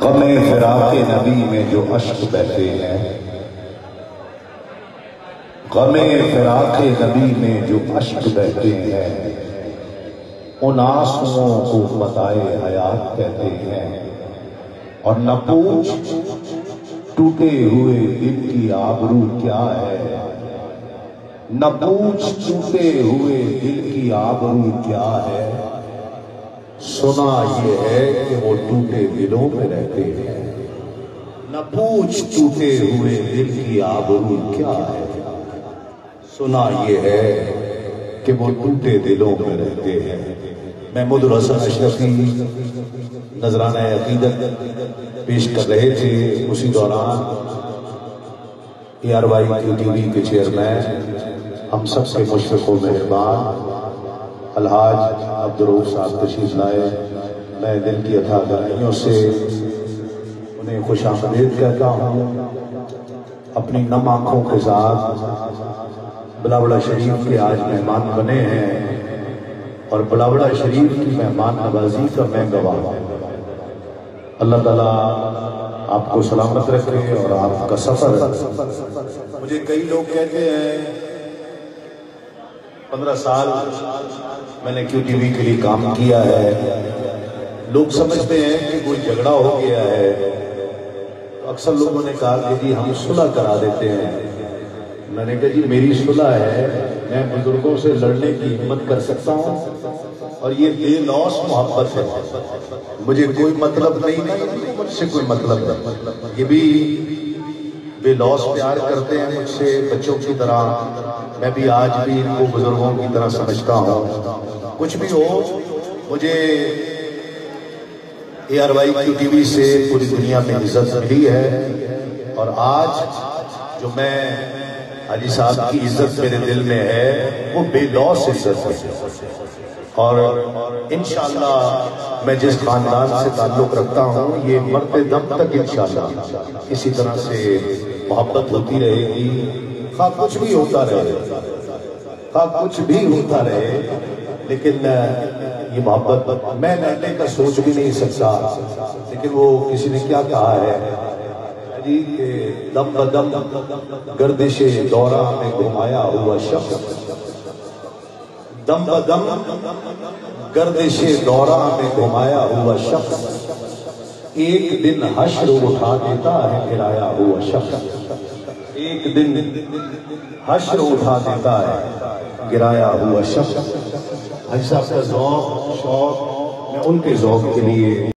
गमे फिराके नबी में जो अश्क बहते हैं, गमे फिराके नबी में जो अश्क बहते हैं, उन आंसुओं को बताए हयात कहते हैं। और न पूछ टूटे हुए दिल की आबरू क्या है, न पूछ टूटे हुए दिल की आबरू क्या है, सुना ये है कि वो टूटे दिलों में रहते हैं। न पूछ टूटे हुए दिल की आबरू क्या है, सुना ये है कि वो टूटे दिलों में रहते हैं। महमूद हसन अशरफी नजराना अकीदत पेश कर रहे थे। उसी दौरान ARY QTV के चेयरमैन, हम सबके मुशफ़िक़ व मेहरबान अलहाज अब्दुर्रऊफ़ साहब तशरीफ लाए। मैं दिल की अथाह गहराइयों से उन्हें खुश आमदीद कहता हूँ। अपनी नम आँखों के साथ बिलावड़ा शरीफ के आज मेहमान बने हैं और बिलावड़ा शरीफ की मेहमान नवाजी का मैं गवाह हूँ। अल्लाह ताला आपको सलामत रखे और आपका सफर। मुझे कई लोग कहते हैं 15 साल मैंने QTV के लिए काम किया है, लोग समझते हैं कि कोई झगड़ा हो गया है। तो अक्सर लोगों ने कहा कि जी हम सुलह करा देते हैं। मैंने कहा जी मेरी सुलह है, मैं बुजुर्गों से लड़ने की हिम्मत कर सकता हूँ और ये बेलौस मोहब्बत है। मुझे कोई मतलब नहीं, मुझसे कोई मतलब नहीं। ये भी बेलौस प्यार करते हैं मुझसे बच्चों की तरह। मैं भी आज भी इनको बुजुर्गों की तरह समझता हूँ। कुछ भी हो, मुझे ARY QTV से पूरी दुनिया में इज्जत मिली है और आज जो मैं हाजी साहब की इज्जत मेरे दिल में है वो बेलौस इज्जत है। और इंशाअल्लाह मैं जिस खानदान से ताल्लुक रखता हूँ ये मरते दम तक इंशाअल्लाह इसी तरह से मोहब्बत होती रहेगी। खा कुछ भी होता रहे, खा कुछ भी होता रहे, लेकिन ये मोहब्बत मैं लड़ने का सोच भी नहीं सकता। लेकिन वो किसी ने क्या कहा है जी के दम बदम गर्दिशे दौरा में घुमाया हुआ शख्स, दम बदम गर्दिशे दौरा में घुमाया हुआ शख्स एक दिन हश्र उठा देता है गिराया हुआ शख्स। एक दिन हश्र उठा देता है गिराया हुआ शख्स। हाजी साहब का ज़ौक़ शौक़ मैं उनके ज़ौक़ के लिए